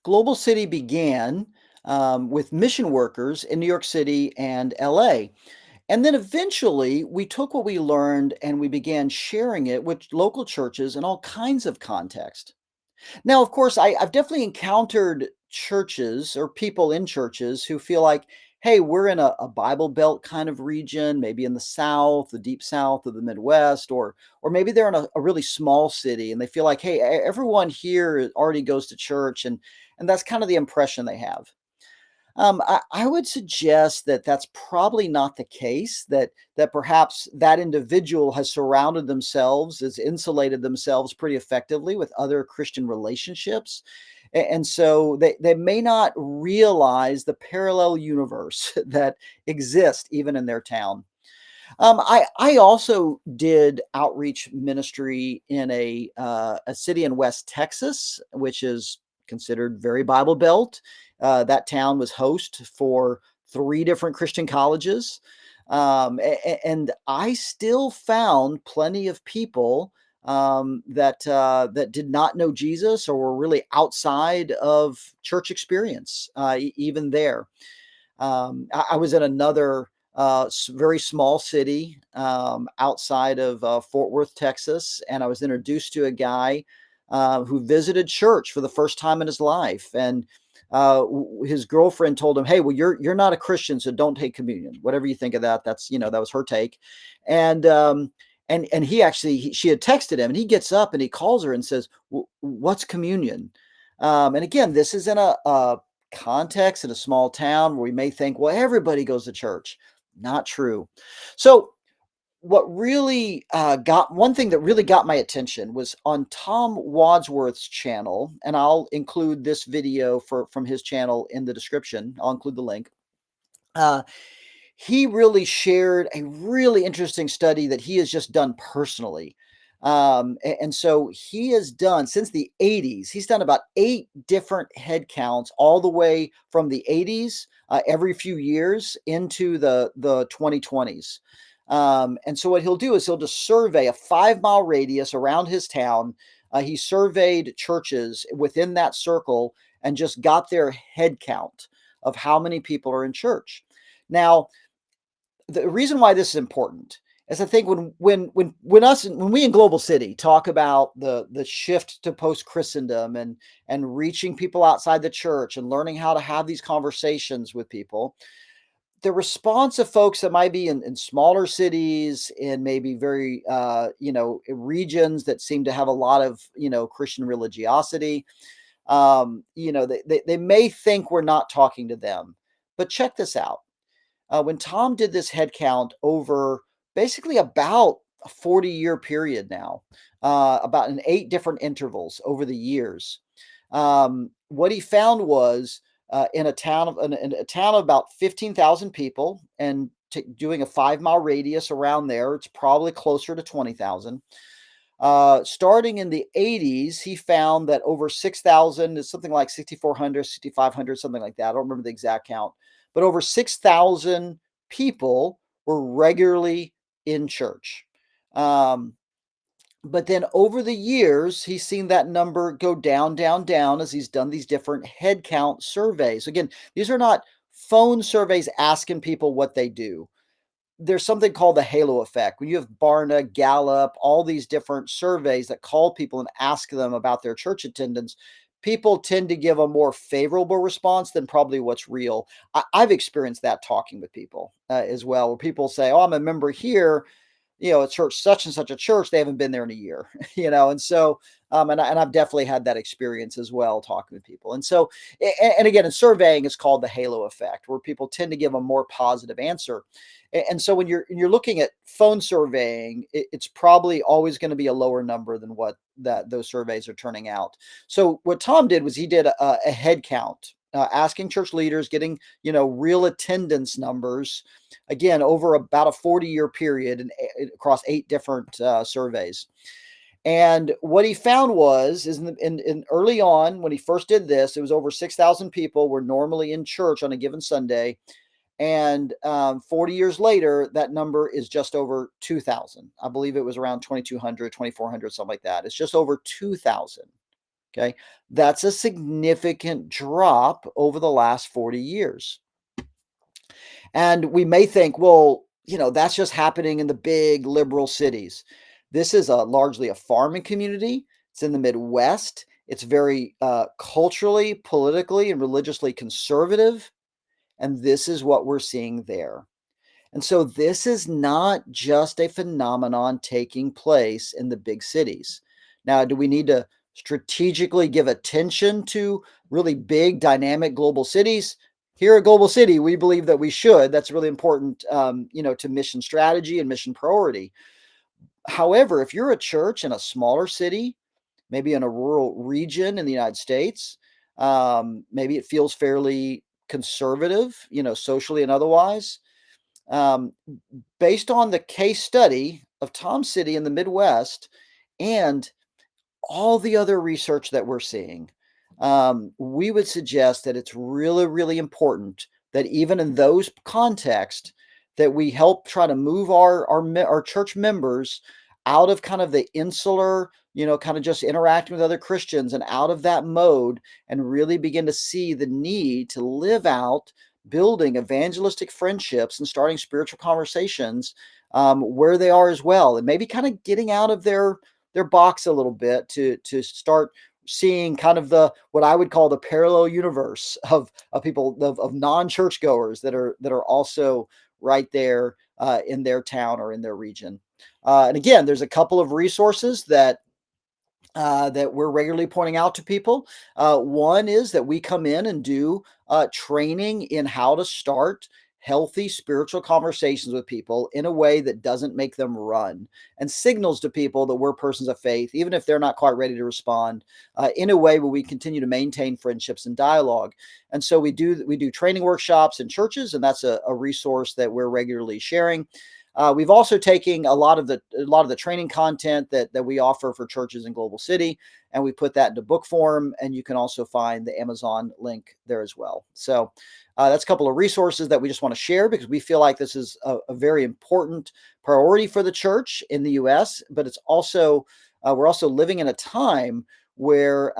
Global City began with mission workers in New York City and LA. And then eventually we took what we learned and we began sharing it with local churches in all kinds of context. Now, of course, I've definitely encountered churches or people in churches who feel like, hey, we're in a Bible Belt kind of region, maybe in the South, the deep South or the Midwest, or maybe they're in a really small city and they feel like, hey, everyone here already goes to church, and that's kind of the impression they have. I would suggest that that's probably not the case. That perhaps that individual has surrounded themselves, has insulated themselves pretty effectively with other Christian relationships, and so they may not realize the parallel universe that exists even in their town. I also did outreach ministry in a city in West Texas, which is considered very Bible Belt. That town was host for three different Christian colleges, and I still found plenty of people that did not know Jesus or were really outside of church experience, even there. I was in another very small city outside of Fort Worth, Texas, and I was introduced to a guy who visited church for the first time in his life, and his girlfriend told him, "Hey, well, you're not a Christian, so don't take communion. Whatever you think of that, that was her take." And and she had texted him, and he gets up and he calls her and says, "What's communion?" And again, this is in a context in a small town where we may think, well, everybody goes to church. Not true. So, what really got one thing that really got my attention was on Tom Wadsworth's channel, and I'll include this video from his channel in the description. I'll include the link. Uh, he really shared a really interesting study that he has just done personally. And so he has done since the 80s, he's done about 8 different head counts all the way from the 80s, every few years into the 2020s. And so what he'll do is he'll just survey a 5 mile radius around his town. He surveyed churches within that circle and just got their head count of how many people are in church. Now, the reason why this is important is I think when we in Global City talk about the shift to post-Christendom and reaching people outside the church and learning how to have these conversations with people, the response of folks that might be in smaller cities, in maybe very regions that seem to have a lot of Christian religiosity, they may think we're not talking to them. But check this out. When Tom did this head count over basically about a 40-year period now, about in 8 different intervals over the years, what he found was in a town of about 15,000 people, and doing a 5 mile radius around there, it's probably closer to 20,000. Starting in the 80s, he found that over 6,000 is something like 6,400, 6,500, something like that. I don't remember the exact count, but over 6,000 people were regularly in church. Um, but then over the years, he's seen that number go down, down, down as he's done these different head count surveys. Again, these are not phone surveys asking people what they do. There's something called the halo effect. When you have Barna, Gallup, all these different surveys that call people and ask them about their church attendance, people tend to give a more favorable response than probably what's real. I've experienced that talking with people as well, where people say, "Oh, I'm a member here, a church, such and such a church, they haven't been there in a year," and so, and I've definitely had that experience as well talking with people. And so, and again, in surveying, it's called the halo effect, where people tend to give a more positive answer. And so when you're looking at phone surveying, it's probably always going to be a lower number than what that those surveys are turning out. So what Tom did was he did a head count, asking church leaders, getting real attendance numbers, again over about a 40-year period and across 8 different surveys. And what he found was is in early on when he first did this, it was over 6,000 people were normally in church on a given Sunday. And 40 years later, that number is just over 2,000. I believe it was around 2,200, 2,400, something like that. It's just over 2,000. Okay. That's a significant drop over the last 40 years. And we may think, well, that's just happening in the big liberal cities. This is largely a farming community. It's in the Midwest. It's very culturally, politically, and religiously conservative. And this is what we're seeing there. And so this is not just a phenomenon taking place in the big cities. Now, do we need to strategically give attention to really big, dynamic global cities? Here at Global City, we believe that we should. That's really important, to mission strategy and mission priority. However, if you're a church in a smaller city, maybe in a rural region in the United States, maybe it feels fairly conservative, socially and otherwise. Um, Based on the case study of Tom City in the Midwest and all the other research that we're seeing, we would suggest that it's really, really important that even in those contexts, that we help try to move our church members out of kind of the insular, kind of just interacting with other Christians and out of that mode, and really begin to see the need to live out building evangelistic friendships and starting spiritual conversations where they are as well, and maybe kind of getting out of their box a little bit to start seeing kind of the what I would call the parallel universe of people of non-churchgoers that are also right there in their town or in their region. And again, there's a couple of resources that we're regularly pointing out to people. One is that we come in and do training in how to start healthy spiritual conversations with people in a way that doesn't make them run and signals to people that we're persons of faith, even if they're not quite ready to respond, in a way where we continue to maintain friendships and dialogue. And so we do training workshops in churches, and that's a resource that we're regularly sharing. We've also taken a lot of the training content that we offer for churches in Global City, and we put that into book form. And you can also find the Amazon link there as well. So that's a couple of resources that we just want to share because we feel like this is a very important priority for the church in the U.S. But it's also we're also living in a time where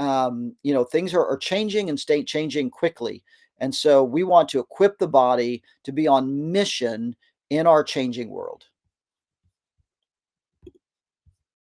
things are changing and state changing quickly, and so we want to equip the body to be on mission in our changing world.